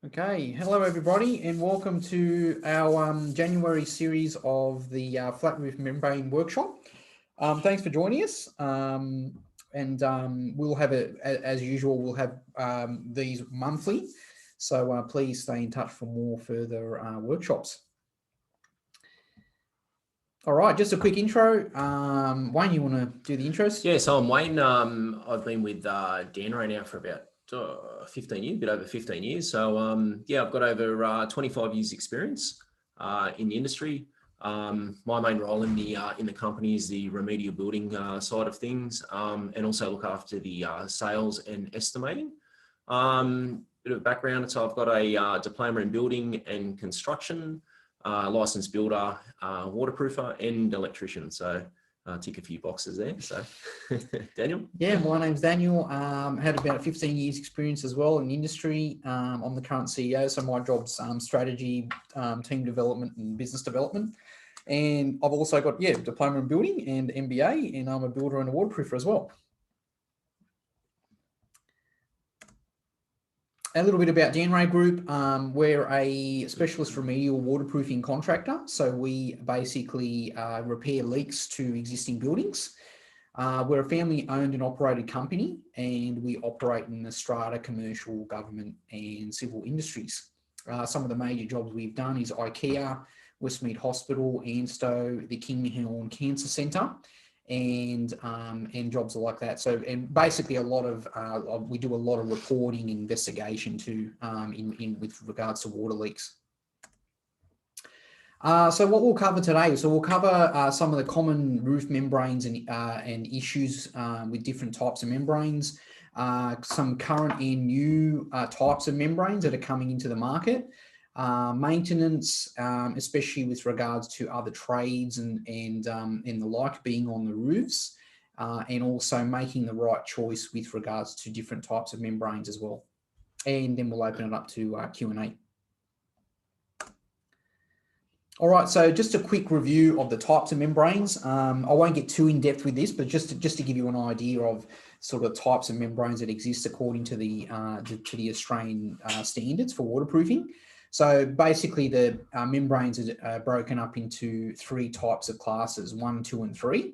Okay, hello everybody and welcome to our January series of the flat roof membrane workshop. Thanks for joining us we'll have as usual, we'll have these monthly, so please stay in touch for more further workshops. All right, just a quick intro. Wayne, you want to do the intros? Yeah, so I'm Wayne. I've been with Danrae now for about 15 years, a bit over 15 years. So yeah, I've got over 25 years experience in the industry. My main role in the company is the remedial building side of things, and also look after the sales and estimating. Bit of background, so I've got a diploma in building and construction, licensed builder, waterproofer, and electrician. So tick a few boxes there. So Daniel? Yeah, my name's Daniel. Had about 15 years experience as well in the industry. I'm the current CEO, so my job's strategy, team development and business development. And I've also got, diploma in building and MBA, and I'm a builder and a waterproofer as well. A little bit about Danrae Group. We're a specialist remedial waterproofing contractor. So we basically repair leaks to existing buildings. We're a family-owned and operated company, and we operate in the strata, commercial, government, and civil industries. Some of the major jobs we've done is IKEA, Westmead Hospital, Anstow, the King Helens Cancer Centre, and jobs like that. So, and basically a lot of we do a lot of reporting, investigation too, with regards to water leaks. So what we'll cover today, we'll cover some of the common roof membranes and issues with different types of membranes, some current and new types of membranes that are coming into the market, maintenance, especially with regards to other trades and the like being on the roofs, and also making the right choice with regards to different types of membranes as well. And then we'll open it up to Q&A. All right, so just a quick review of the types of membranes. I won't get too in depth with this, but just to give you an idea of sort of types of membranes that exist according to the Australian standards for waterproofing. So basically, the membranes are broken up into three types of classes: 1, 2, and 3.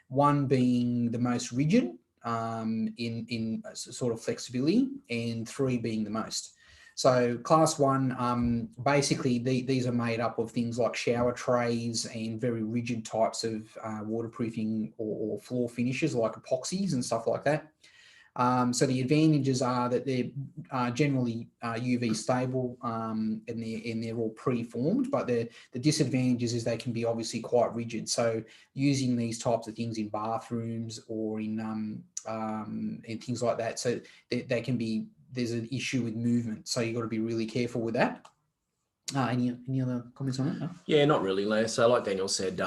1 being the most rigid in sort of flexibility, and 3 being the most. So class 1, basically these are made up of things like shower trays and very rigid types of waterproofing or floor finishes like epoxies and stuff like that. So the advantages are that they're generally UV stable and they're all pre-formed, but the disadvantages is they can be obviously quite rigid. So using these types of things in bathrooms or in things like that, so they can be, there's an issue with movement, so you've got to be really careful with that. Any other comments on that? No? Yeah, not really, Les. So like Daniel said,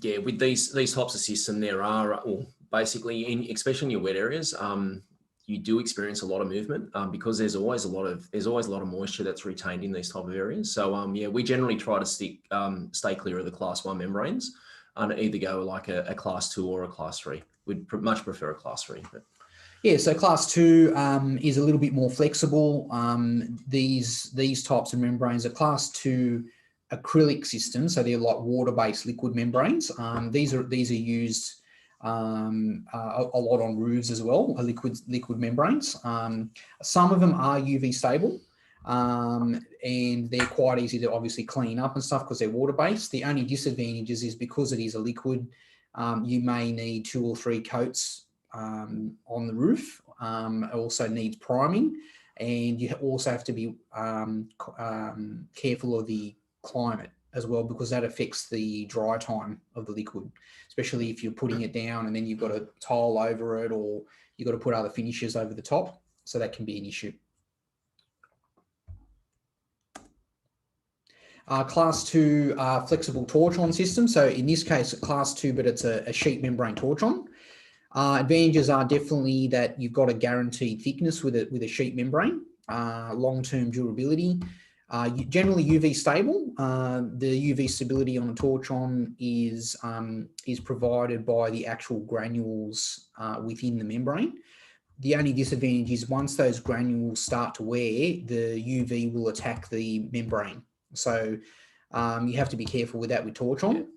yeah, with these types of system, there are, well, basically, especially in your wet areas, you do experience a lot of movement because there's always a lot of moisture that's retained in these type of areas. So yeah, we generally try to stay clear of the class 1 membranes and either go like a class 2 or a class 3. We'd much prefer a class 3. But. Yeah, so class 2 is a little bit more flexible. These types of membranes are class 2 acrylic systems, so they're like water-based liquid membranes. These are used a lot on roofs as well, liquid membranes. Some of them are UV stable, and they're quite easy to obviously clean up and stuff because they're water-based. The only disadvantages is because it is a liquid, you may need 2 or 3 coats on the roof. It also needs priming, and you also have to be careful of the climate as well, because that affects the dry time of the liquid, especially if you're putting it down and then you've got a tile over it, or you've got to put other finishes over the top, so that can be an issue. Class 2 flexible torch-on system. So in this case, class 2, but it's a sheet membrane torch-on. Advantages are definitely that you've got a guaranteed thickness with a sheet membrane, long-term durability, generally UV stable. The UV stability on a torch-on is provided by the actual granules within the membrane. the only disadvantage is once those granules start to wear, the UV will attack the membrane. So you have to be careful with that with torch on.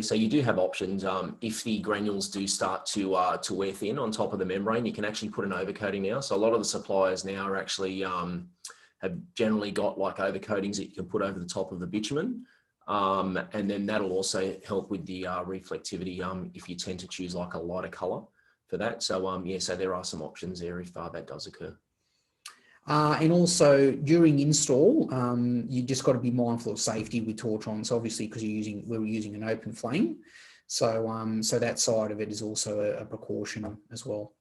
So you do have options. If the granules do start to wear thin on top of the membrane, you can actually put an overcoating now. So a lot of the suppliers now are actually have generally got like overcoatings that you can put over the top of the bitumen. And then that'll also help with the reflectivity if you tend to choose like a lighter color for that. So so there are some options there if that does occur. And also during install, you just got to be mindful of safety with torch on. So obviously, because we're using an open flame, so so that side of it is also a precaution as well.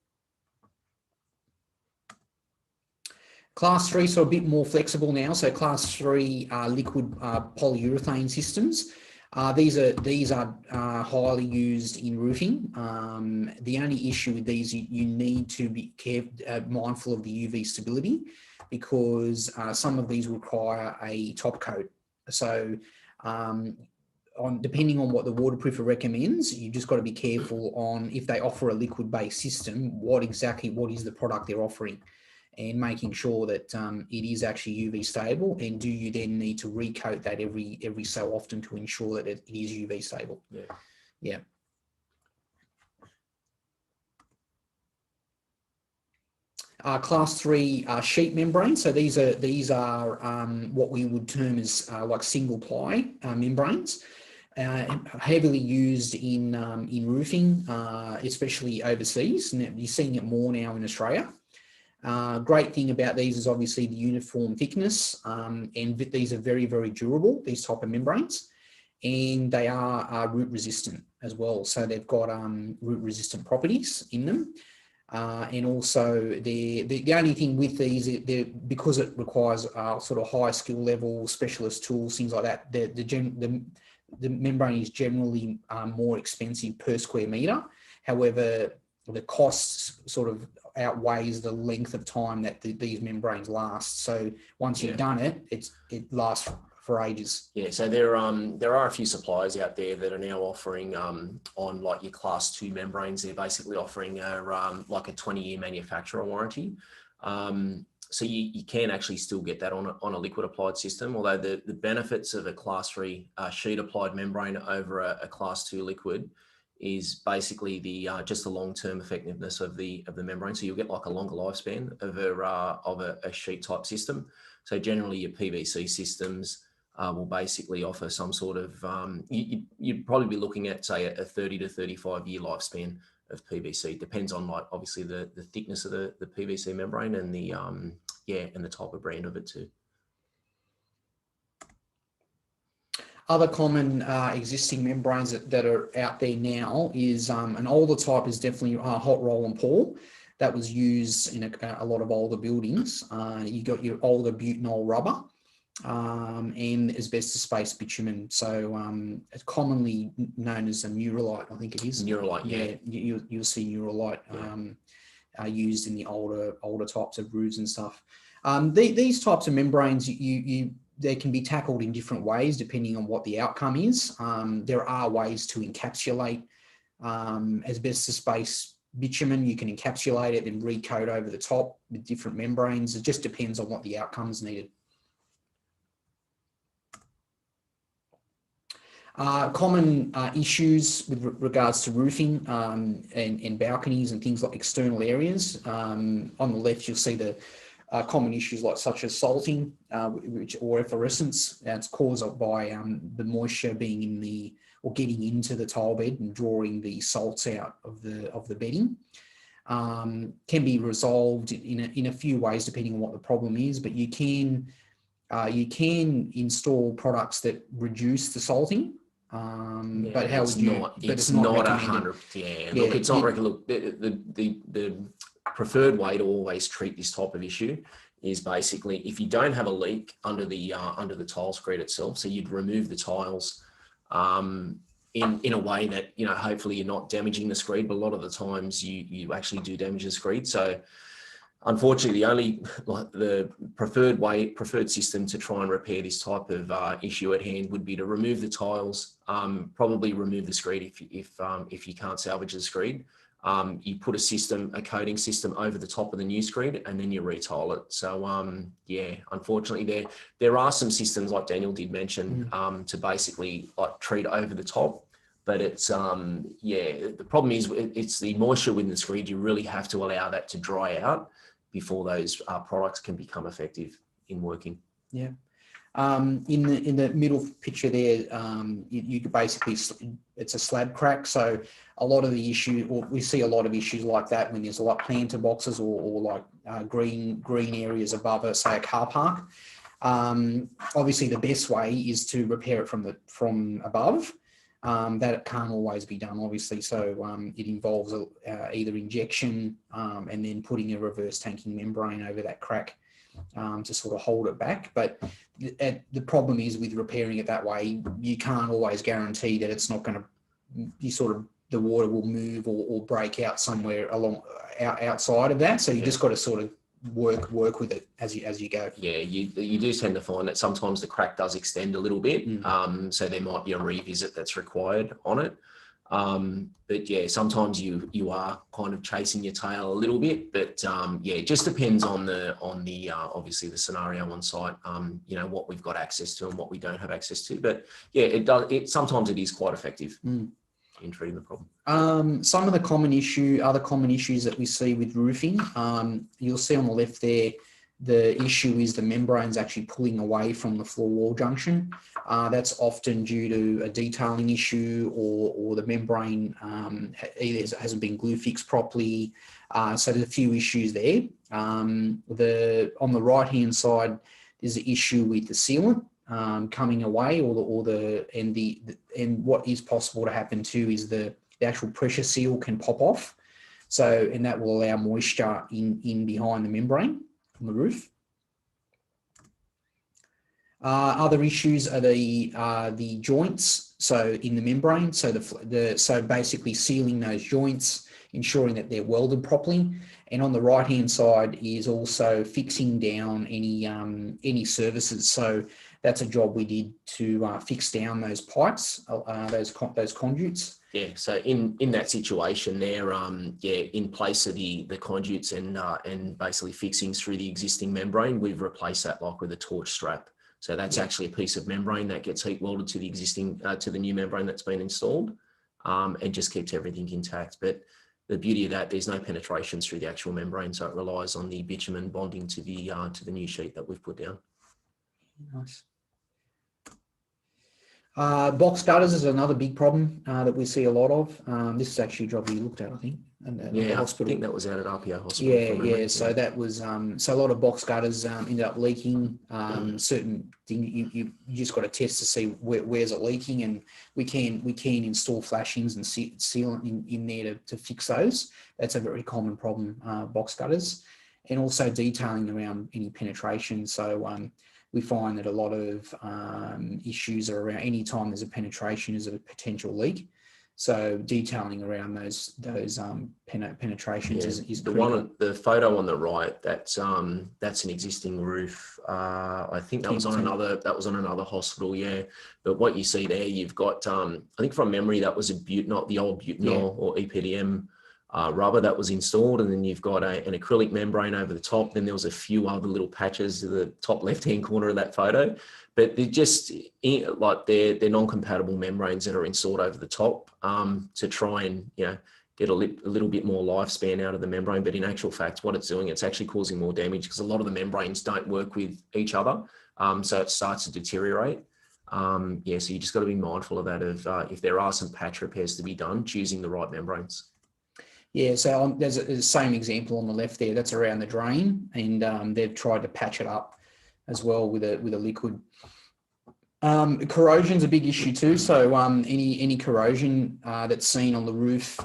Class 3, so a bit more flexible now. So class 3 liquid polyurethane systems. These are highly used in roofing. The only issue with these, you need to be mindful of the UV stability, because some of these require a top coat. So depending on what the waterproofer recommends, you just got to be careful on if they offer a liquid-based system, what is the product they're offering, and making sure that it is actually UV stable. And do you then need to recoat that every so often to ensure that it is UV stable? Yeah. Class 3 sheet membrane. So these are what we would term as like single ply membranes. Heavily used in roofing, especially overseas. And you're seeing it more now in Australia. Great thing about these is obviously the uniform thickness, and these are very, very durable, these type of membranes, and they are root resistant as well. So they've got root resistant properties in them. And also the only thing with these, because it requires sort of high skill level specialist tools, things like that, the membrane is generally more expensive per square meter. However, the costs sort of outweighs the length of time that these membranes last. So once you've done it, it lasts for ages. Yeah, so there are a few suppliers out there that are now offering on like your class 2 membranes. They're basically offering like a 20-year manufacturer warranty. So you can actually still get that on a liquid applied system, although the benefits of a class 3 sheet applied membrane over a class 2 liquid is basically just the long-term effectiveness of the membrane. So you'll get like a longer lifespan of a sheet type system. So generally your PVC systems will basically offer some sort of, you'd probably be looking at say a 30 to 35 year lifespan of PVC. Depends on like obviously the thickness of the PVC membrane and the and the type of brand of it too. Other common existing membranes that are out there now is an older type is definitely hot roll and pour. That was used in a lot of older buildings. You got your older butanol rubber and asbestos-based bitumen. So it's commonly known as a Neurolite, I think it is. Neurolite, yeah. You'll see Neurolite used in the older types of roofs and stuff. These types of membranes, they can be tackled in different ways depending on what the outcome is. There are ways to encapsulate asbestos-based bitumen. You can encapsulate it and recoat over the top with different membranes. It just depends on what the outcome's needed. Common issues with regards to roofing and balconies and things like external areas. On the left, you'll see the common issues such as salting, or efflorescence. It's caused by the moisture being in getting into the tile bed and drawing the salts out of the bedding. Can be resolved in a few ways depending on what the problem is, but you can install products that reduce the salting. But how would you? It's not 100. Look, it's not recommended. Look, the preferred way to always treat this type of issue is basically if you don't have a leak under the tile screed itself, so you'd remove the tiles in a way that hopefully you're not damaging the screed, but a lot of the times you actually do damage the screed. So unfortunately, the preferred system to try and repair this type of issue at hand would be to remove the tiles, probably remove the screed if you can't salvage the screed. you put a coating system over the top of the new screed, and then you retile it. So yeah, unfortunately there are some systems, like Daniel did mention, to basically like treat over the top. But it's yeah, the problem is it's the moisture within the screed. You really have to allow that to dry out before those products can become effective in working. Yeah. In the middle picture there, you could basically, it's a slab crack. So a lot of the issue, or we see a lot of issues like that when there's a lot of planter boxes or like green areas above say a car park. Obviously the best way is to repair it from above. That can't always be done, obviously. So it involves either injection and then putting a reverse tanking membrane over that crack to sort of hold it back. But the problem is with repairing it that way, you can't always guarantee that it's not going to, the water will move or break out somewhere outside of that. So you just got to sort of work with it as you go. Yeah, you do tend to find that sometimes the crack does extend a little bit. So there might be a revisit that's required on it. But yeah, sometimes you are kind of chasing your tail a little bit, but yeah, it just depends on the obviously the scenario on site, you know, what we've got access to and what we don't have access to. But yeah, sometimes it is quite effective in treating the problem. Some of the other common issues that we see with roofing, you'll see on the left there, the issue is the membrane's actually pulling away from the floor wall junction. That's often due to a detailing issue or the membrane either hasn't been glue fixed properly. So there's a few issues there. On the right-hand side, there's an issue with the sealant coming away, and what is possible to happen too is the actual pressure seal can pop off. So, and that will allow moisture in behind the membrane on the roof. Other issues are the joints, so in the membrane. So so basically sealing those joints, ensuring that they're welded properly. And on the right hand side is also fixing down any services. So that's a job we did to fix down those pipes, those conduits. Yeah, so in that situation there, yeah, in place of the conduits and basically fixings through the existing membrane, we've replaced that like with a torch strap. So that's actually a piece of membrane that gets heat welded to the existing to the new membrane that's been installed, and just keeps everything intact. But the beauty of that, there's no penetrations through the actual membrane, so it relies on the bitumen bonding to the new sheet that we've put down. Nice. Box gutters is another big problem that we see a lot of. This is actually a job we looked at, I think. Yeah, hospital. I think that was out at RPO Hospital. Yeah. So that was so a lot of box gutters ended up leaking. Certain thing you just got to test to see where's it leaking, and we can install flashings and sealant in there to fix those. That's a very common problem, box gutters, and also detailing around any penetration. So we find that a lot of issues are around any time there's a penetration is a potential leak. So detailing around those penetrations is the photo on the right. That's an existing roof. I think that was on another hospital. Yeah, but what you see there, you've got I think from memory that was the old butanol or EPDM rubber that was installed, and then you've got an acrylic membrane over the top. Then there was a few other little patches at the top left-hand corner of that photo, but they're just like they're non-compatible membranes that are installed over the top to try and get a little bit more lifespan out of the membrane. But in actual fact, what it's doing, it's actually causing more damage because a lot of the membranes don't work with each other, so it starts to deteriorate. So you just got to be mindful of that. If there are some patch repairs to be done, choosing the right membranes. Yeah, so there's the same example on the left there. That's around the drain, and they've tried to patch it up as well with a liquid. Corrosion's a big issue too. So any corrosion that's seen on the roof,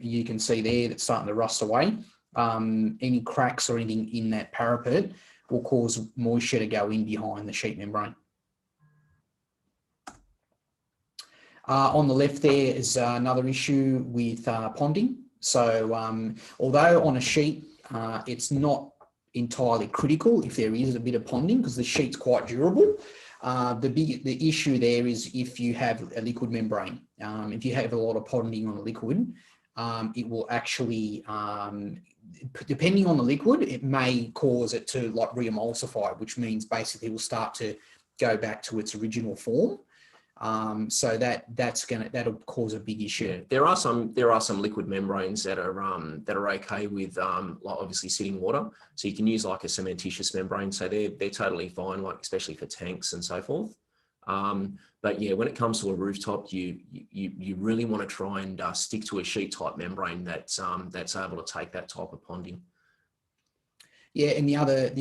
you can see there that's starting to rust away. Any cracks or anything in that parapet will cause moisture to go in behind the sheet membrane. On the left there is another issue with ponding. So although on a sheet it's not entirely critical if there is a bit of ponding because the sheet's quite durable, the issue there is if you have a liquid membrane. If you have a lot of ponding on a liquid, it will actually, depending on the liquid, it may cause it to like re-emulsify, which means basically it will start to go back to its original form. So that'll cause a big issue. Yeah, there are some liquid membranes that are okay with like obviously sitting water. So you can use like a cementitious membrane. So they're totally fine, like especially for tanks and so forth. But yeah, when it comes to a rooftop, you really want to try and stick to a sheet type membrane that's able to take that type of ponding. Yeah, and the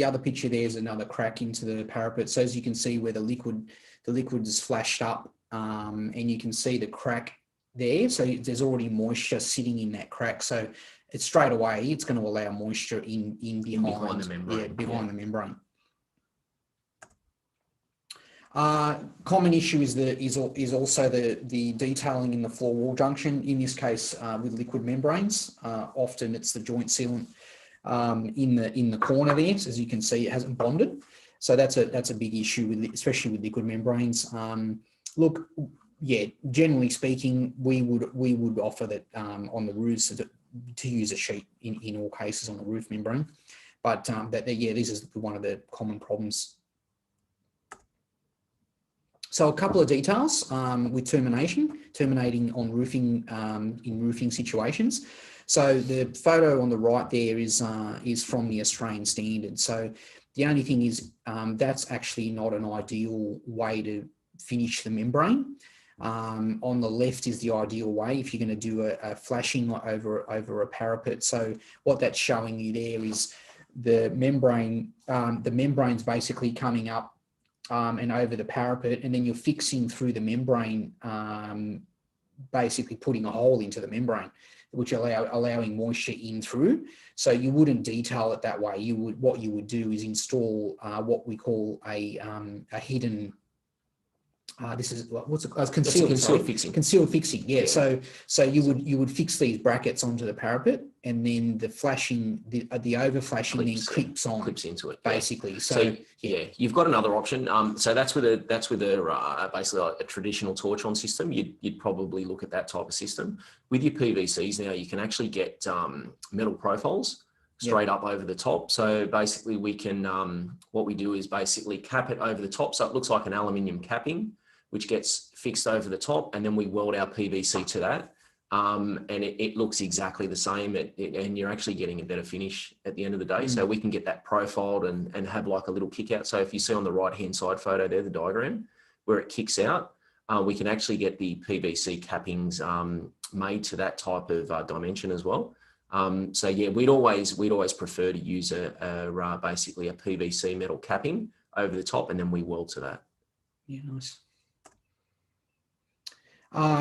other picture there is another crack into the parapet. So as you can see where the liquid is flashed up, and you can see the crack there. So there's already moisture sitting in that crack. So it's straight away, it's going to allow moisture in behind the membrane. Yeah, behind the membrane. Common issue is also the detailing in the floor wall junction. In this case, with liquid membranes, often it's the joint sealant in the corner there. So as you can see, it hasn't bonded. So that's a big issue especially with liquid membranes. Look, yeah, generally speaking, we would offer that on the roofs to use a sheet in all cases on the roof membrane. But yeah, this is one of the common problems. So a couple of details with terminating on roofing in roofing situations. So the photo on the right there is from the Australian standard. So the only thing is that's actually not an ideal way to finish the membrane. On the left is the ideal way if you're going to do a flashing over a parapet. So what that's showing you there is the membrane's basically coming up and over the parapet, and then you're fixing through the membrane, basically putting a hole into the membrane, which allowing moisture in through. So you wouldn't detail it that way. What you would do is install what we call a hidden. This is what's it? Concealed fixing. Concealed fixing. Yeah. So you would fix these brackets onto the parapet, and then the flashing, the overflashing then clips into it basically. So yeah, you've got another option. So that's with a basically like a traditional torch-on system. You'd probably look at that type of system. With your PVCs now, you can actually get metal profiles straight up over the top. So basically, we can what we do is basically cap it over the top, so it looks like an aluminium capping, which gets fixed over the top, and then we weld our PVC to that. And it looks exactly the same, and you're actually getting a better finish at the end of the day. So we can get that profiled and have like a little kick out. So if you see on the right-hand side photo there, the diagram, where it kicks out, we can actually get the PVC cappings made to that type of dimension as well. So yeah, we'd always prefer to use basically a PVC metal capping over the top, and then we weld to that. Yeah, nice.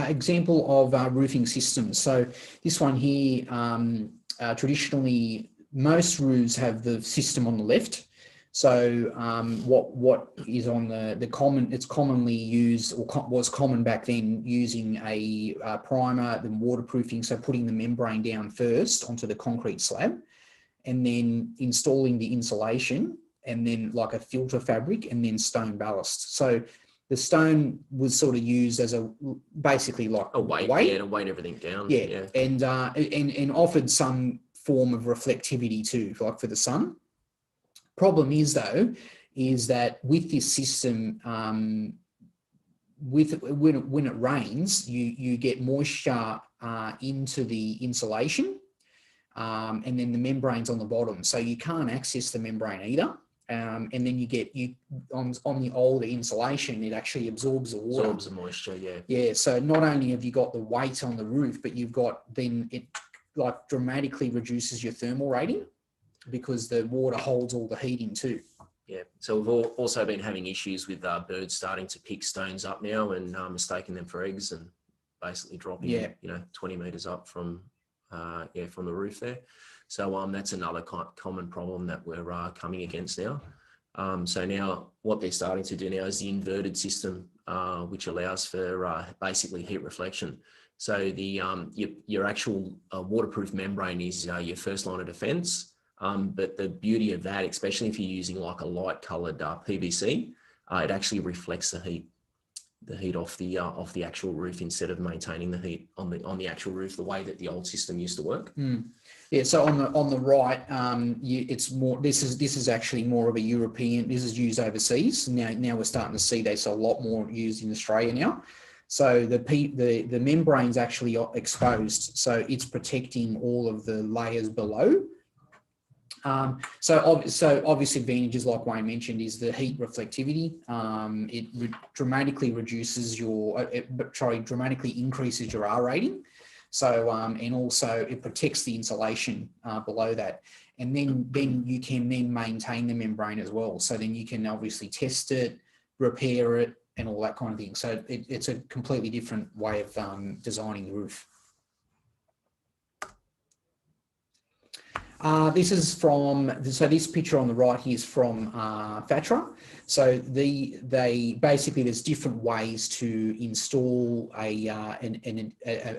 Example of roofing systems. So this one here, traditionally, most roofs have the system on the left. So what is on the common, it's commonly used, or was common back then, using a primer, then waterproofing, so putting the membrane down first onto the concrete slab, and then installing the insulation, and then like a filter fabric, and then stone ballast. So the stone was sort of used as basically like a weight, yeah, to weight everything down. Yeah. And offered some form of reflectivity too, like for the sun. Problem is though, is that with this system, when it rains, you get moisture into the insulation, and then the membrane's on the bottom, so you can't access the membrane either. And then on the older insulation, it actually absorbs the water. Absorbs the moisture, yeah. Yeah, so not only have you got the weight on the roof, but you've got, then it like dramatically reduces your thermal rating because the water holds all the heat in too. Yeah, so we've also been having issues with birds starting to pick stones up now and mistaking them for eggs and basically dropping, 20 meters up from the roof there. So that's another common problem that we're coming against now. So now what they're starting to do now is the inverted system, which allows for basically heat reflection. So the your actual waterproof membrane is your first line of defense. But the beauty of that, especially if you're using like a light colored PVC, it actually reflects the heat. the heat off the actual roof instead of maintaining the heat on the actual roof the way that the old system used to work. Yeah, so on the right, it's more. This is actually more of a European. This is used overseas. Now we're starting to see this a lot more used in Australia now. So the membrane's actually exposed, so it's protecting all of the layers below. So obvious advantages, like Wayne mentioned, is the heat reflectivity. It dramatically reduces dramatically increases your R rating. So and also it protects the insulation below that, and then you can maintain the membrane as well. So then you can obviously test it, repair it, and all that kind of thing. So it's a completely different way of designing the roof. This picture on the right here is from Fatra. So they basically, there's different ways to install an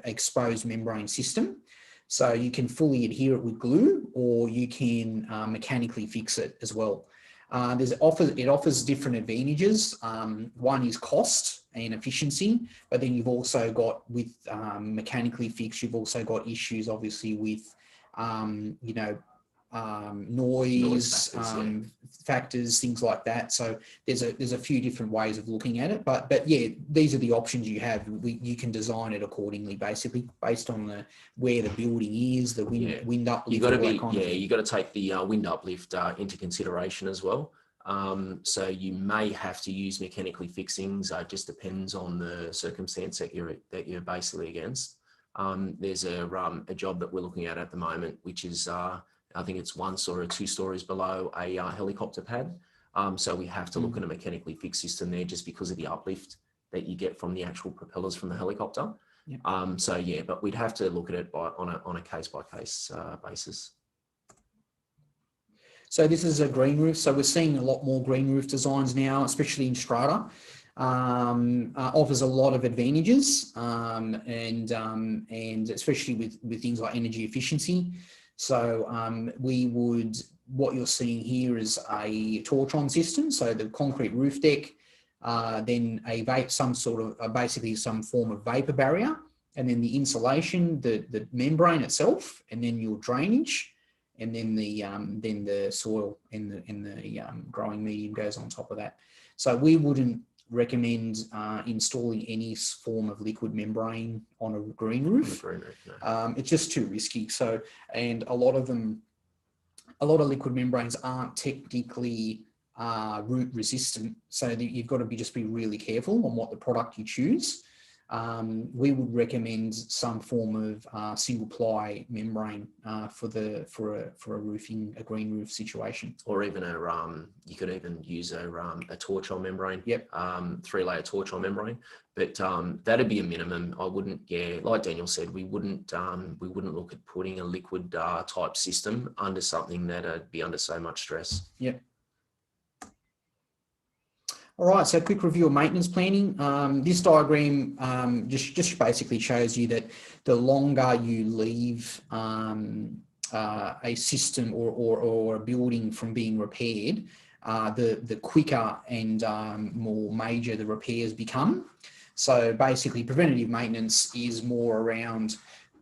exposed membrane system. So you can fully adhere it with glue, or you can mechanically fix it as well. It offers different advantages. One is cost and efficiency, but then you've also got, with mechanically fixed, you've also got issues obviously with noise factors, things like that. So there's a few different ways of looking at it, but yeah, these are the options you have. You can design it accordingly, basically based on where the building is, the wind uplift. You got to take the wind uplift into consideration as well. So you may have to use mechanically fixings. It just depends on the circumstance that you're basically against. There's a job that we're looking at the moment, which is I think it's 1 or 2 stories below a helicopter pad. So we have to look at a mechanically fixed system there, just because of the uplift that you get from the actual propellers from the helicopter. Yep. So yeah, but we'd have to look at it on a case by case basis. So this is a green roof. So we're seeing a lot more green roof designs now, especially in strata. Offers a lot of advantages, and especially with things like energy efficiency. So what you're seeing here is a torch-on system. So the concrete roof deck, then basically some form of vapor barrier, and then the insulation, the membrane itself, and then your drainage, and then the soil and the growing medium goes on top of that. So we wouldn't recommend installing any form of liquid membrane on a green roof. No. It's just too risky. So, and a lot of liquid membranes aren't technically root resistant. So you've got to just be really careful on what the product you choose. We would recommend some form of single ply membrane for a green roof situation, or even you could even use a torch-on membrane. Yep. 3-layer torch-on membrane, but that'd be a minimum. I wouldn't. Yeah, like Daniel said, we wouldn't look at putting a liquid type system under something that'd be under so much stress. Yep. All right, so quick review of maintenance planning. This diagram just basically shows you that the longer you leave a system or a building from being repaired, the quicker and more major the repairs become. So basically, preventative maintenance is more around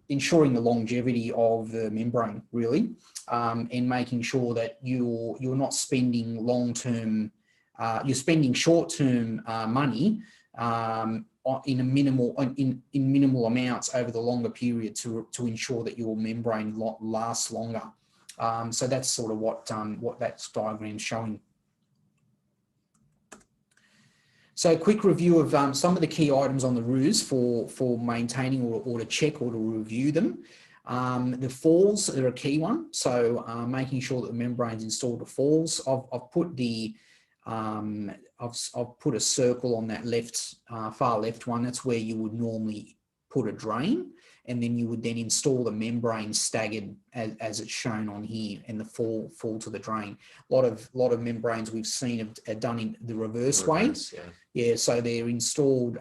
ensuring the longevity of the membrane, really, and making sure that you're not spending long-term. You're spending short-term money in minimal amounts over the longer period to ensure that your membrane lasts longer. So that's sort of what that diagram's showing. So a quick review of some of the key items on the roofs for maintaining or to check or to review them. The falls are a key one. So making sure that the membrane's installed to falls. I've put the I've put a circle on that far left one. That's where you would normally put a drain, and then you would then install the membrane staggered as it's shown on here, and the fall to the drain. A lot of membranes we've seen are done in the reverse way. Yeah, so they're installed.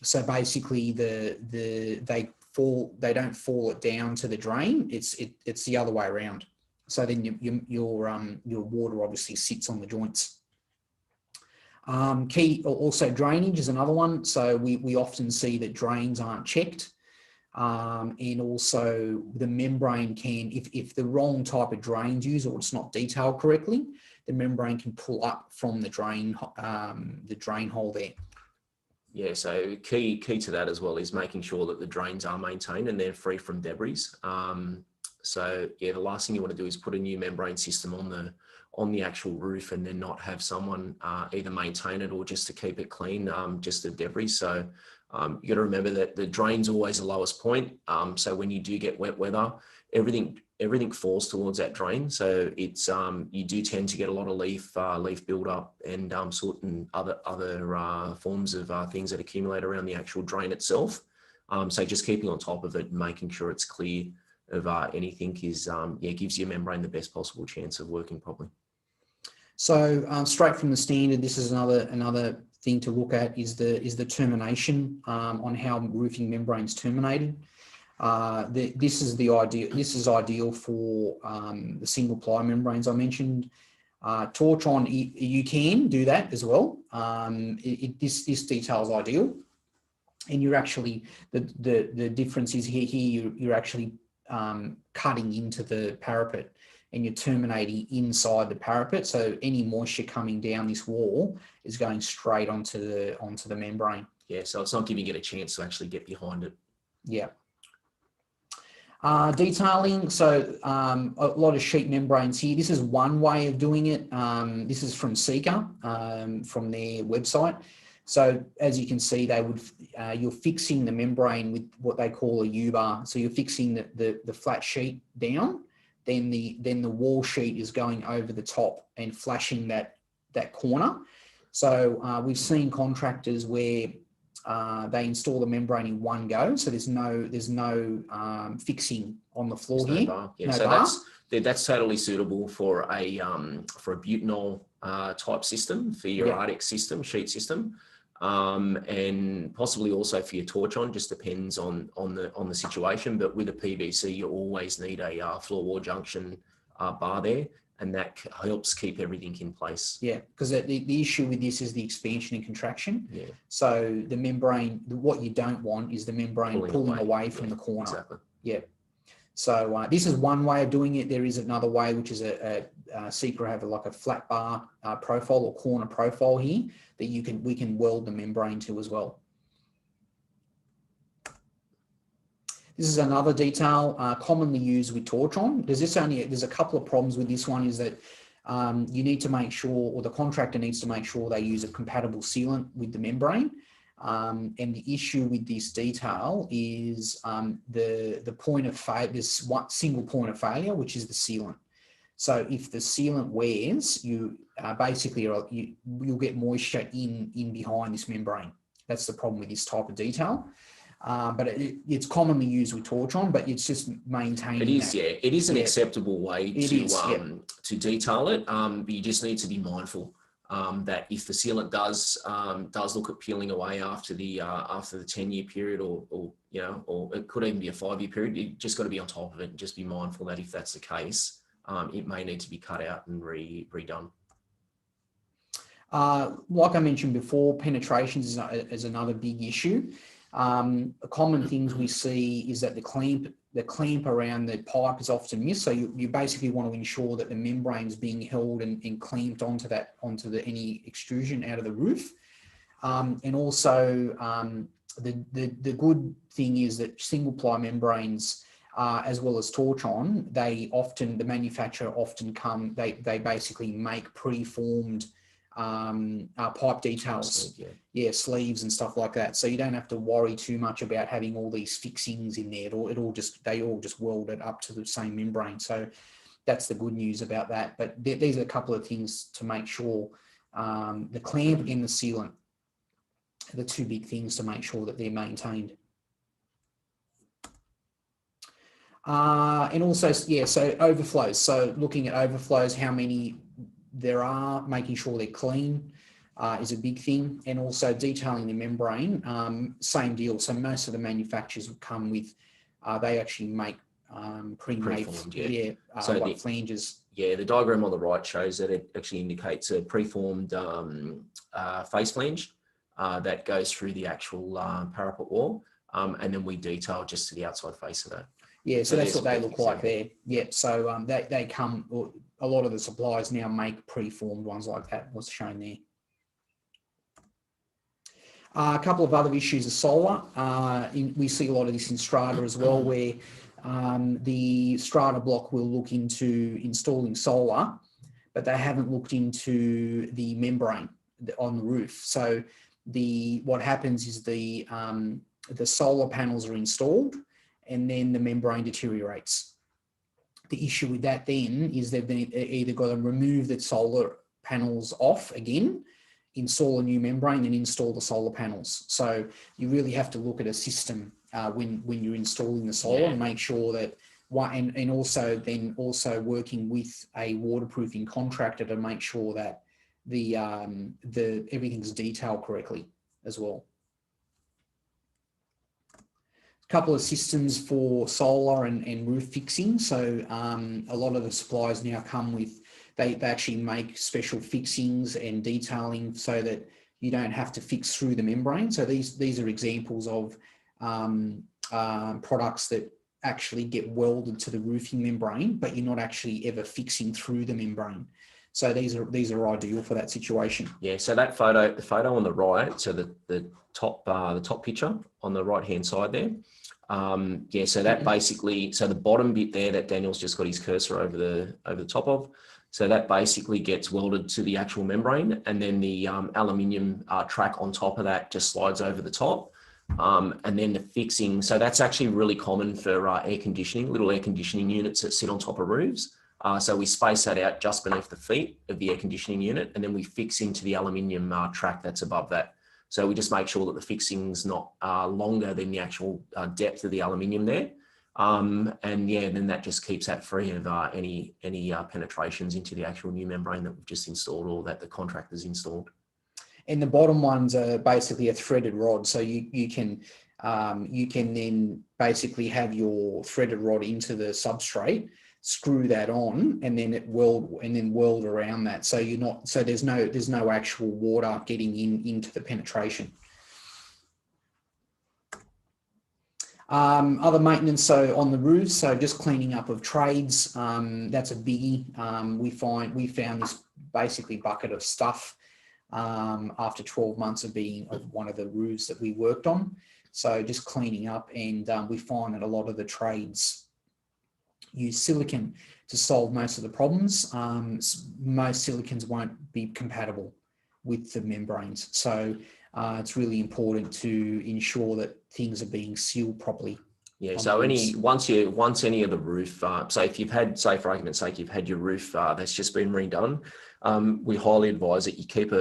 So basically, they don't fall it down to the drain. It's the other way around. So then your water obviously sits on the joints. Also drainage is another one. So we often see that drains aren't checked. And also the membrane can, if the wrong type of drain's used or it's not detailed correctly, the membrane can pull up from the drain hole there. Yeah, so key to that as well is making sure that the drains are maintained and they're free from debris. So yeah, the last thing you want to do is put a new membrane system on the actual roof and then not have someone either maintain it or just to keep it clean, just the debris. So you got to remember that the drain's always the lowest point. So when you do get wet weather, everything falls towards that drain. So it's you do tend to get a lot of leaf buildup and soot and other forms of things that accumulate around the actual drain itself. So just keeping on top of it and making sure it's clear of anything is gives your membrane the best possible chance of working properly. So straight from the standard, this is another thing to look at is the termination on how roofing membranes terminated. This is ideal for the single ply membranes I mentioned. Torch-on, you can do that as well. This detail is ideal, and you're actually the difference is here you're actually cutting into the parapet and you're terminating inside the parapet. So any moisture coming down this wall is going straight onto the membrane. Yeah, so it's not giving it a chance to actually get behind it. Yeah. Detailing, so a lot of sheet membranes here. This is one way of doing it. This is from Seeker, from their website. So as you can see, you're fixing the membrane with what they call a U-bar. So you're fixing the flat sheet down, then the wall sheet is going over the top and flashing that corner. So we've seen contractors where they install the membrane in one go, so there's no fixing on the floor here. Bar. Yeah, no so bar. That's totally suitable for a butanol type system, for your Arctic system, sheet system, and possibly also for your torch-on. Just depends on the situation. But with a PVC, you always need a floor wall junction bar there. And that helps keep everything in place. Yeah, because the issue with this is the expansion and contraction. Yeah. So the membrane, what you don't want is the membrane pulling away from the corner. Exactly. Yeah. So this is one way of doing it. There is another way, which is a Seeker have like a flat bar profile or corner profile here that we can weld the membrane to as well. This is another detail commonly used with torch-on. There's a couple of problems with this one is that you need to make sure, or the contractor needs to make sure they use a compatible sealant with the membrane. And the issue with this detail is the point of failure, there's one single point of failure, which is the sealant. So if the sealant wears, you basically you'll get moisture in behind this membrane. That's the problem with this type of detail. But it's commonly used with torch-on, but it's just maintaining. It is, yeah. It is an acceptable way to detail it. But you just need to be mindful that if the sealant does look at peeling away after the 10-year period, or it could even be a 5-year period, you just got to be on top of it and just be mindful that if that's the case, it may need to be cut out and redone. Like I mentioned before, penetrations is another big issue. Common things we see is that the clamp around the pipe is often missed. So you basically want to ensure that the membrane is being held and clamped onto any extrusion out of the roof. And also the good thing is that single ply membranes, as well as torch-on, the manufacturer often they basically make preformed pipe details, sleeves and stuff like that. So you don't have to worry too much about having all these fixings in there. They all just weld it up to the same membrane. So that's the good news about that. But these are a couple of things to make sure. The clamp and the sealant are the two big things to make sure that they're maintained. And also, so overflows. So looking at overflows, how many there are, making sure they're clean is a big thing, and also detailing the membrane, same deal. So most of the manufacturers will come with, they actually make pre-made, Preformed, so like flanges. Yeah, the diagram on the right shows that it actually indicates a preformed face flange that goes through the actual parapet wall, and then we detail just to the outside face of that. Yeah, so that's what they look like there. Yeah, so they come, a lot of the suppliers now make preformed ones like that, what's shown there. A couple of other issues are solar. We see a lot of this in strata as well, where the strata block will look into installing solar, but they haven't looked into the membrane on the roof. So what happens is the solar panels are installed and then the membrane deteriorates. The issue with that then is they've either got to remove the solar panels off again, install a new membrane, and install the solar panels. So you really have to look at a system when you're installing the solar, and make sure that and also working with a waterproofing contractor to make sure that the everything's detailed correctly as well. A couple of systems for solar and roof fixing. So a lot of the suppliers now come with, they actually make special fixings and detailing so that you don't have to fix through the membrane. So these are examples of products that actually get welded to the roofing membrane, but you're not actually ever fixing through the membrane. So these are ideal for that situation. Yeah. So the photo on the right, so the top picture on the right hand side there. So that basically, so the bottom bit there that Daniel's just got his cursor over the top of, so that basically gets welded to the actual membrane, and then the aluminium track on top of that just slides over the top. And then the fixing, so that's actually really common for air conditioning, little air conditioning units that sit on top of roofs. So we space that out just beneath the feet of the air conditioning unit, and then we fix into the aluminium track that's above that. So we just make sure that the fixing's not longer than the actual depth of the aluminium there. Then that just keeps that free of any penetrations into the actual new membrane that we've just installed or that the contractor's installed. And the bottom ones are basically a threaded rod. So you can then basically have your threaded rod into the substrate, screw that on, and then weld around that. So there's no actual water getting into the penetration. Other maintenance, so on the roof, so just cleaning up of trades, that's a biggie. We found this basically bucket of stuff after 12 months of being of one of the roofs that we worked on. So just cleaning up, and we find that a lot of the trades use silicon to solve most of the problems. Most silicons won't be compatible with the membranes. So it's really important to ensure that things are being sealed properly. Yeah, so once any of the roof, so if you've had, say for argument's sake, you've had your roof that's just been redone, we highly advise that you keep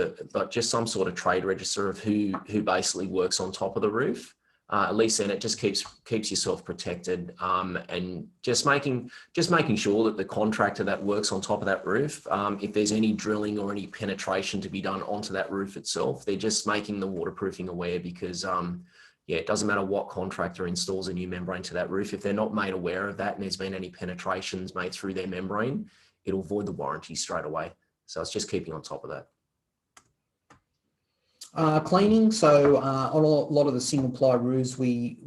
just some sort of trade register of who basically works on top of the roof. At least then it just keeps yourself protected, and just making sure that the contractor that works on top of that roof, if there's any drilling or any penetration to be done onto that roof itself, they're just making the waterproofing aware, because it doesn't matter what contractor installs a new membrane to that roof, if they're not made aware of that and there's been any penetrations made through their membrane, it'll void the warranty straight away. So it's just keeping on top of that. Cleaning, so on a lot of the single ply roofs, we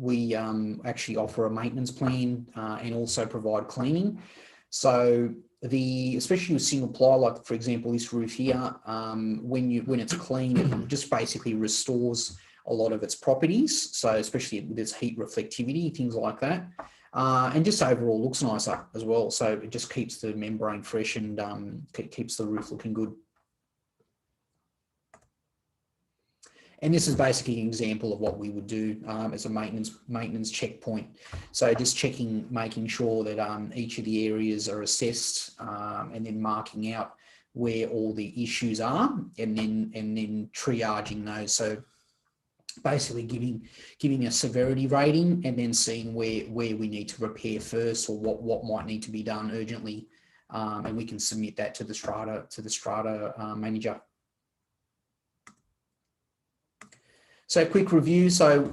actually offer a maintenance plan and also provide cleaning. So especially with single ply, like for example this roof here, when it's clean, it just basically restores a lot of its properties. So especially with its heat reflectivity, things like that, and just overall looks nicer as well. So it just keeps the membrane fresh and keeps the roof looking good. And this is basically an example of what we would do as a maintenance checkpoint. So just making sure that each of the areas are assessed, and then marking out where all the issues are, and then triaging those. So basically giving a severity rating, and then seeing where we need to repair first, or what might need to be done urgently, and we can submit that to the strata manager. So quick review. So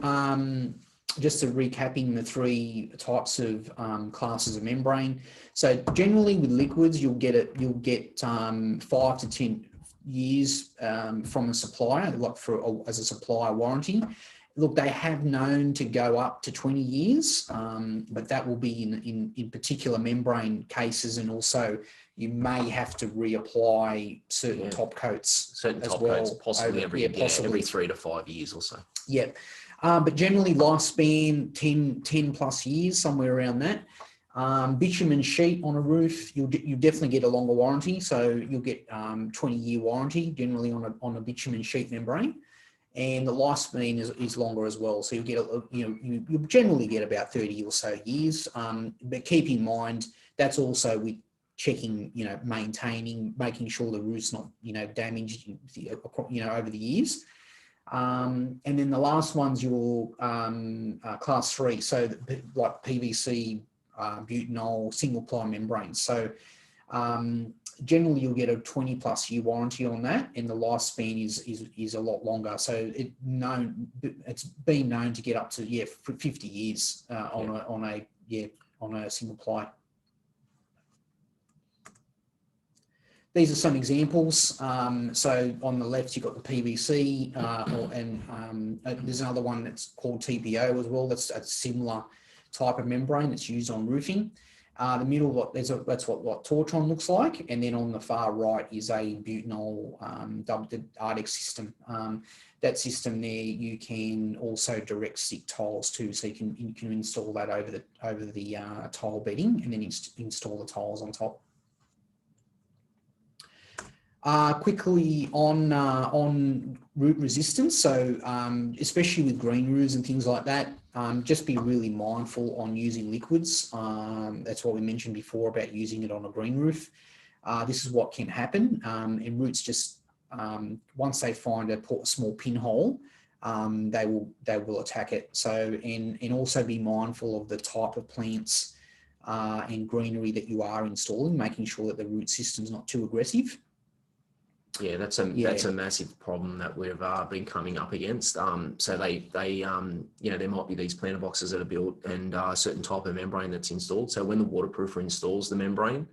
just to recapping the three types of classes of membrane. So generally with liquids, you'll get 5 to 10 years from a supplier, like as a supplier warranty. Look, they have known to go up to 20 years, but that will be in particular membrane cases, and also you may have to reapply certain top coats. Certain top coats, possibly every 3 to 5 years or so. Yeah. But generally lifespan 10 plus years, somewhere around that. Bitumen sheet on a roof, you definitely get a longer warranty. So you'll get 20-year warranty generally on a bitumen sheet membrane, and the lifespan is longer as well. So you'll get you generally get about 30 or so years. But keep in mind that's also with checking, maintaining, making sure the roof's not damaged over the years. And then the last one's your class 3, so like PVC, butanol, single ply membranes. So generally you'll get a 20 plus year warranty on that, and the lifespan is a lot longer. So it's been known to get up to 50 years on a single ply. These are some examples. So on the left, you've got the PVC, and there's another one that's called TPO as well. That's a similar type of membrane that's used on roofing. The middle, that's what Tortron looks like. And then on the far right is a butanol Ardex system. That system there, you can also direct stick tiles too. So you can install that over the tile bedding, and then install the tiles on top. Quickly on root resistance, so especially with green roofs and things like that, just be really mindful on using liquids. That's what we mentioned before about using it on a green roof. This is what can happen, and roots just once they find a small pinhole, they will attack it. So and also be mindful of the type of plants and greenery that you are installing, making sure that the root system's not too aggressive. Yeah, that's a massive problem that we've been coming up against. So they there might be these planter boxes that are built and a certain type of membrane that's installed. So when the waterproofer installs the membrane,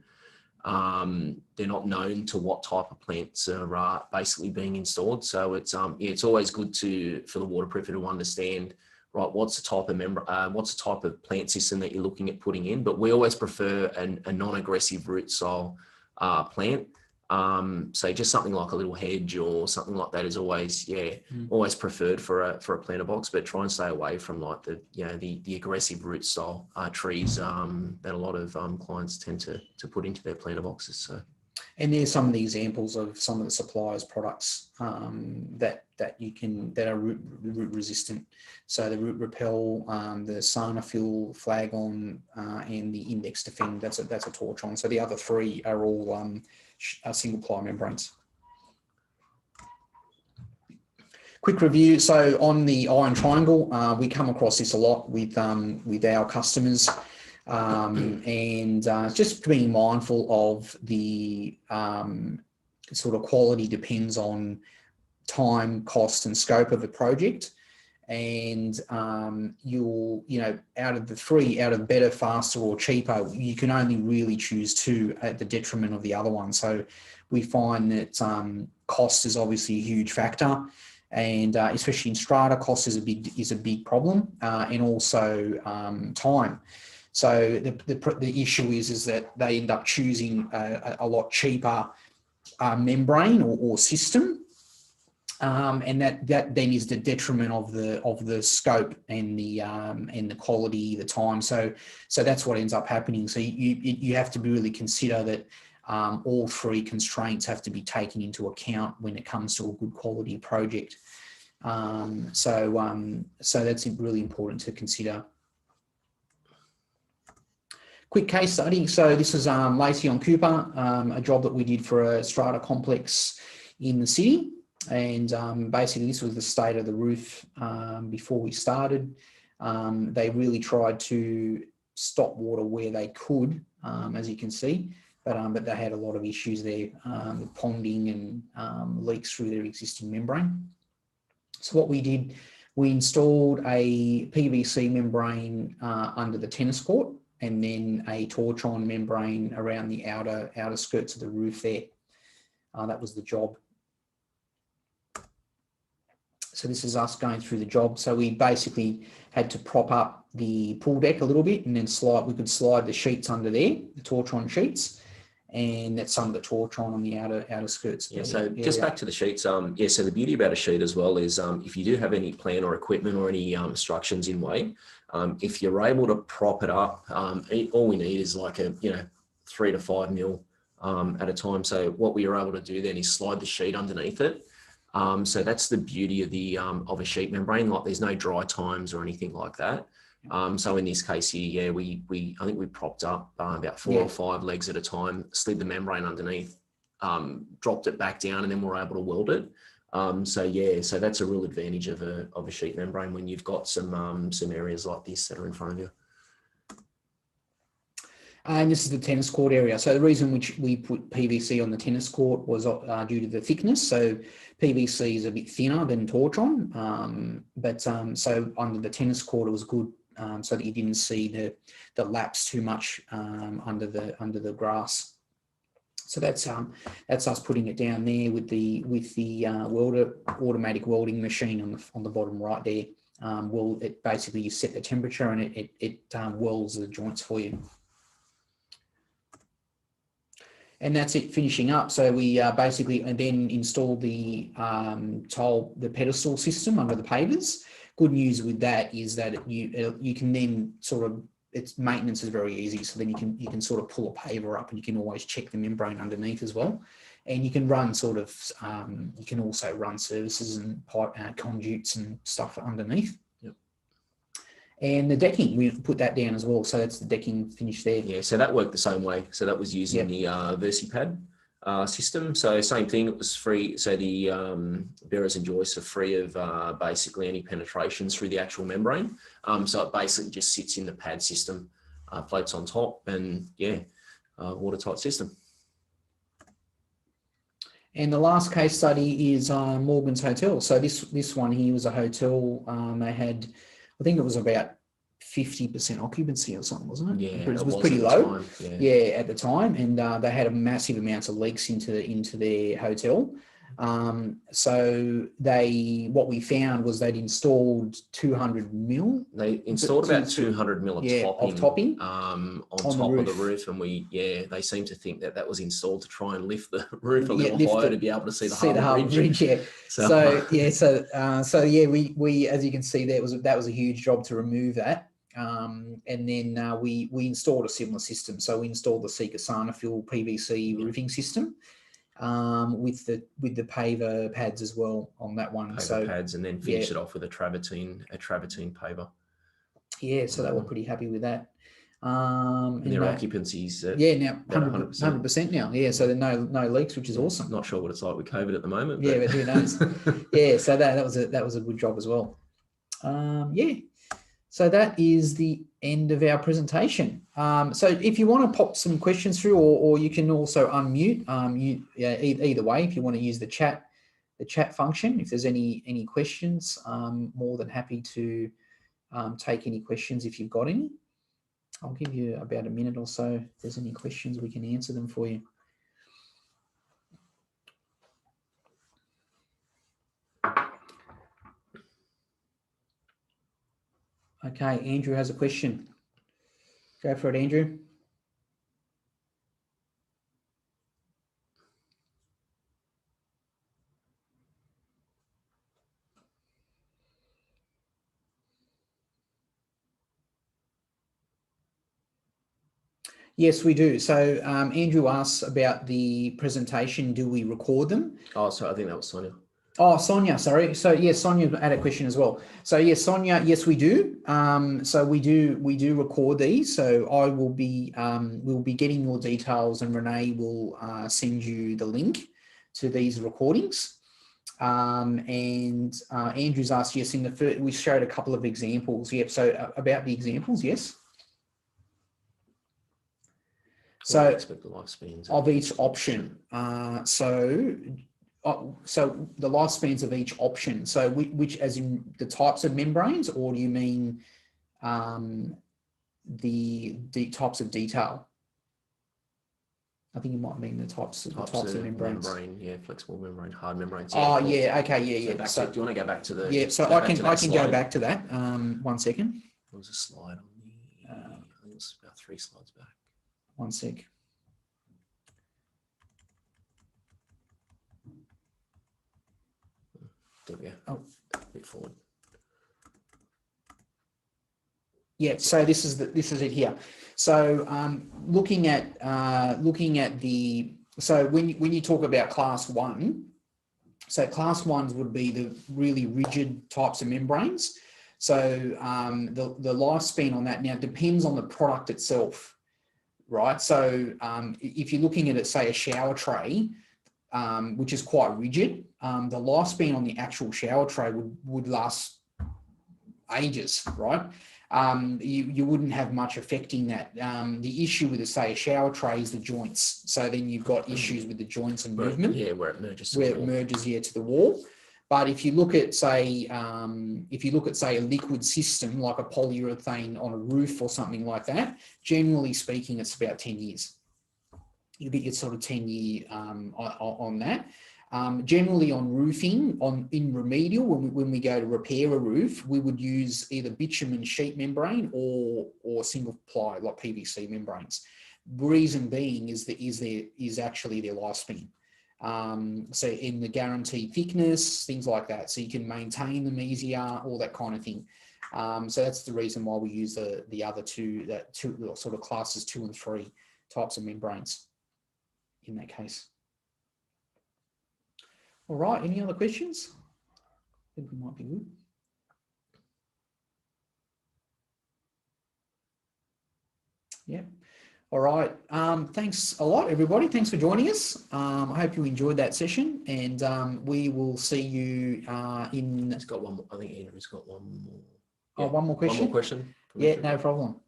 they're not known to what type of plants are basically being installed. So it's always good for the waterproofer to understand, right, what's the type of plant system that you're looking at putting in. But we always prefer a non-aggressive root style plant. So just something like a little hedge or something like that is always always preferred for a planter box, but try and stay away from like the aggressive root style trees that a lot of clients tend to put into their planter boxes. So, and there's some of the examples of some of the suppliers' products that are root resistant. So the Root Repel, the Sanafil, Flagon, and the Index Defend. That's a Tortron. So the other three are all single ply membranes. Quick review. So on the iron triangle, we come across this a lot with our customers, and just being mindful of the sort of quality depends on time, cost, and scope of the project. And out of the three, out of better, faster, or cheaper, you can only really choose two at the detriment of the other one. So we find that cost is obviously a huge factor, and especially in strata, cost is a big problem, and also time. So the issue is that they end up choosing a lot cheaper membrane or system. And that then is the detriment of the scope and the quality, the time. So that's what ends up happening. So you have to really consider that all three constraints have to be taken into account when it comes to a good quality project. So that's really important to consider. Quick case study. So this is Lacey on Cooper, a job that we did for a strata complex in the city. And basically this was the state of the roof before we started. They really tried to stop water where they could, as you can see, but they had a lot of issues there with ponding and leaks through their existing membrane. So what we did We installed a PVC membrane under the tennis court, and then a Tortron membrane around the outer skirts of the roof there. That was the job. So this is us going through the job. So we basically had to prop up the pool deck a little bit, and then we could slide the sheets under there, the Tortron sheets, and that's some of the Tortron on the outer skirts. Yeah, so just back to the sheets. Yeah, so the beauty about a sheet as well is if you do have any plan or equipment or any instructions in way, if you're able to prop it up, all we need is like a 3 to 5 mil at a time. So what we are able to do then is slide the sheet underneath it. So that's the beauty of a sheet membrane. Like there's no dry times or anything like that. So in this case here, yeah, I think we propped up about 4 or 5 legs at a time, slid the membrane underneath, dropped it back down, and then we're able to weld it. So that's a real advantage of a sheet membrane when you've got some areas like this that are in front of you. And this is the tennis court area. So the reason which we put PVC on the tennis court was due to the thickness. So PVC is a bit thinner than Tortron, so under the tennis court it was good, so that you didn't see the laps too much under the grass. So that's us putting it down there with the automatic welding machine on the bottom right there. It basically you set the temperature and it welds the joints for you. And that's it finishing up. So we basically then installed the pedestal system under the pavers. Good news with that is that you can then sort of, its maintenance is very easy. So then you can sort of pull a paver up, and you can always check the membrane underneath as well. And you can run you can also run services and pipe conduits and stuff underneath. And the decking, we put that down as well. So that's the decking finished there. Yeah, so that worked the same way. So that was using the VersiPad system. So same thing, it was free. So the bearers and joists are free of basically any penetrations through the actual membrane. So it basically just sits in the pad system, floats on top, and watertight system. And the last case study is Morgan's Hotel. So this one here was a hotel. They had, I think it was about 50% occupancy or something, wasn't it? Yeah, it was pretty low. At the time, and they had a massive amounts of leaks into their hotel. So what we found was they'd installed 200 mil. They installed about 200 mil of topping on top of the roof, and they seem to think that was installed to try and lift the roof a little higher to be able to see the Harbour Bridge. Yeah. So we as you can see, that was a huge job to remove that. And then we installed a similar system. So we installed the Sika Sanafil PVC roofing system. With the paver pads as well on that one. Pads, and then finish it off with a travertine paver. Yeah, so they were pretty happy with that. And their occupancies now 100% now. Yeah, so there are no leaks, which is awesome. Not sure what it's like with COVID at the moment. Yeah, but who knows? So that was a good job as well. So that is the end of our presentation. So if you want to pop some questions through, or you can also unmute. Either way, if you want to use the chat function, if there's any questions, more than happy to take any questions if you've got any. I'll give you about a minute or so. If there's any questions, we can answer them for you. Okay, Andrew has a question. Go for it, Andrew. Yes, we do. So Andrew asks about the presentation. Do we record them? Oh, sorry, I think that was Sonia. Oh, Sonia, sorry. So yes, Sonia had a question as well. So yes, Sonia, yes, we do. So we do record these. So I will be, we'll be getting your details, and Renee will send you the link to these recordings. And Andrew's asked, yes, in the first, we showed a couple of examples. Yep. So about the examples, yes. So of each option. So so the lifespans of each option. So which, as in the types of membranes, or do you mean the types of detail? I think you might mean the types of membranes. Membrane, yeah, flexible membrane, hard membranes. Yeah, oh, yeah, okay, yeah. So do you want to go back to the? Yeah, so I can go back to that. 1 second. There was a slide on the. I think it was about 3 slides back. 1 sec. There we go. Oh, a bit forward. Yeah, so this is it here. So looking at the, so when you talk about class 1, so class 1s would be the really rigid types of membranes. So the lifespan on that now depends on the product itself, right? So if you're looking at it, say a shower tray, which is quite rigid, the lifespan on the actual shower tray would last ages, right? You wouldn't have much affecting that. The issue with, say, a shower tray is the joints. So then you've got issues with the joints and movement. Yeah, where it merges to the wall. But if you look at, say, a liquid system like a polyurethane on a roof or something like that, generally speaking, it's about 10 years. You get your sort of 10-year on that. Generally on roofing, in remedial, when we go to repair a roof, we would use either bitumen sheet membrane or single ply like PVC membranes. Reason being is actually their lifespan. So in the guaranteed thickness, things like that, so you can maintain them easier, all that kind of thing. So that's the reason why we use the other two sort of classes 2 and 3 types of membranes in that case. All right, any other questions? I think we might be good. Yeah. All right. Thanks a lot, everybody. Thanks for joining us. I hope you enjoyed that session, and we will see you in... It's got one more. I think Andrew's got one more. Yeah. Oh, one more question? One more question? Yeah, no problem.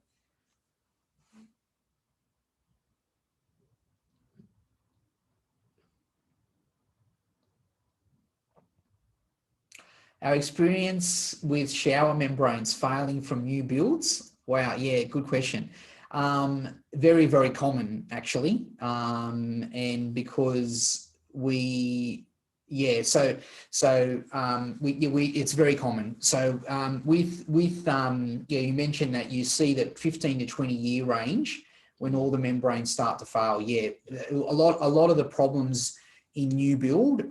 Our experience with shower membranes failing from new builds. Wow, yeah, good question. Very, very common actually. And because it's very common. So you mentioned that you see that 15 to 20 year range when all the membranes start to fail. Yeah, a lot of the problems in new build,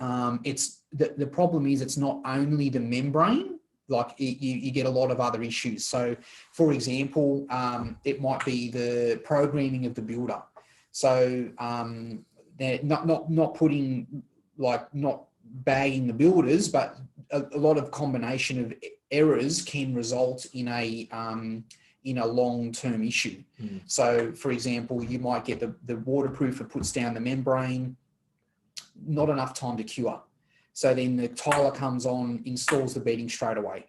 the problem is it's not only the membrane, like you get a lot of other issues. So for example, it might be the programming of the builder. So they're not putting, like, not bagging the builders, but a lot of combination of errors can result in a long-term issue. So for example, you might get the waterproofer puts down the membrane, not enough time to cure. So then the tiler comes on, installs the bedding straight away.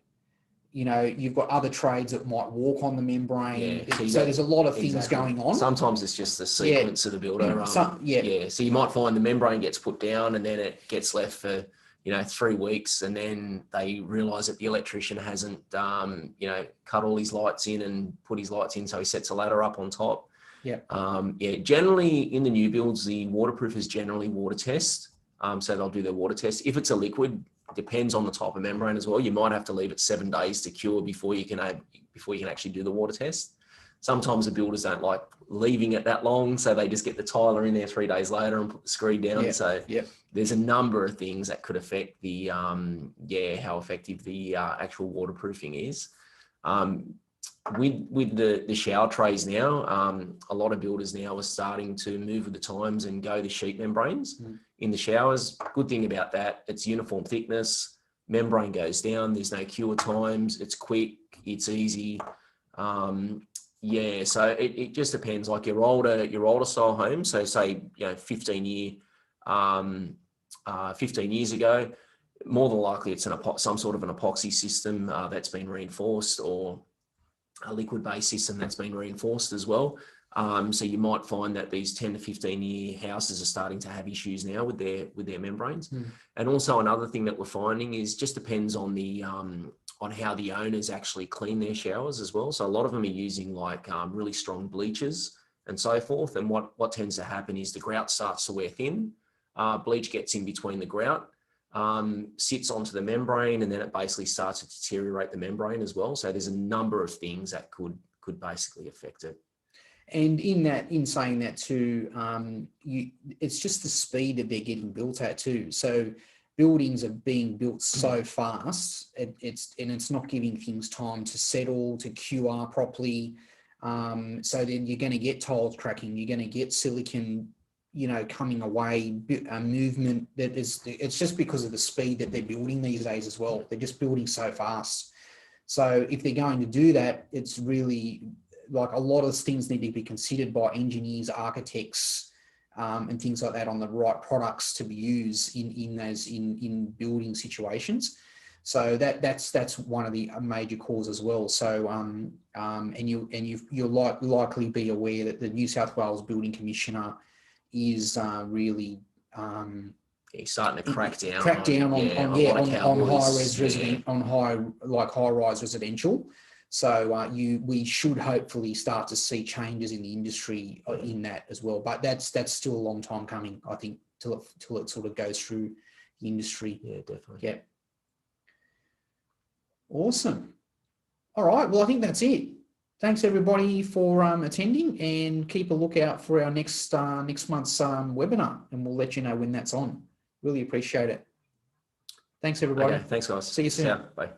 You know, you've got other trades that might walk on the membrane. Yeah, so there's a lot of things going on. Sometimes it's just the sequence of the builder. So you might find the membrane gets put down and then it gets left for, 3 weeks, and then they realise that the electrician hasn't, cut all his lights in and put his lights in, so he sets a ladder up on top. Generally in the new builds, the waterproofers generally water test. So they'll do their water test. If it's a liquid, depends on the type of membrane as well. You might have to leave it 7 days to cure before you can actually do the water test. Sometimes the builders don't like leaving it that long, so they just get the tiler in there 3 days later and put the screed down. There's a number of things that could affect the how effective the actual waterproofing is. With the shower trays now, a lot of builders now are starting to move with the times and go the sheet membranes in the showers. Good thing about that, it's uniform thickness, membrane goes down, there's no cure times, it's quick, it's easy. So it just depends. Like your older style home, so say 15 years ago, more than likely it's some sort of an epoxy system that's been reinforced, or a liquid-based system that's been reinforced as well. So you might find that these 10 to 15 year houses are starting to have issues now with their membranes. And also another thing that we're finding is just depends on the on how the owners actually clean their showers as well. So a lot of them are using like really strong bleaches and so forth. And what tends to happen is the grout starts to wear thin. Bleach gets in between the grout, sits onto the membrane, and then it basically starts to deteriorate the membrane as well. So there's a number of things that could basically affect it. And in saying that too, it's just the speed that they're getting built at too. So buildings are being built so fast, it's not giving things time to settle, to QR properly. So then you're going to get tiles cracking, you're going to get silicon, coming away, movement. It's just because of the speed that they're building these days as well. They're just building so fast. So if they're going to do that, it's really like a lot of things need to be considered by engineers, architects, and things like that on the right products to be used in building situations. So that's one of the major causes as well. So you'll likely be aware that the New South Wales Building Commissioner is really he's starting to crack down on high-rise residential. So we should hopefully start to see changes in the industry in that as well. But that's still a long time coming, I think, till it sort of goes through the industry. Yeah, definitely. Yeah. Awesome. All right. Well, I think that's it. Thanks everybody for attending, and keep a lookout for our next month's webinar, and we'll let you know when that's on. Really appreciate it. Thanks everybody. Okay, thanks guys. See you soon. Yeah, bye.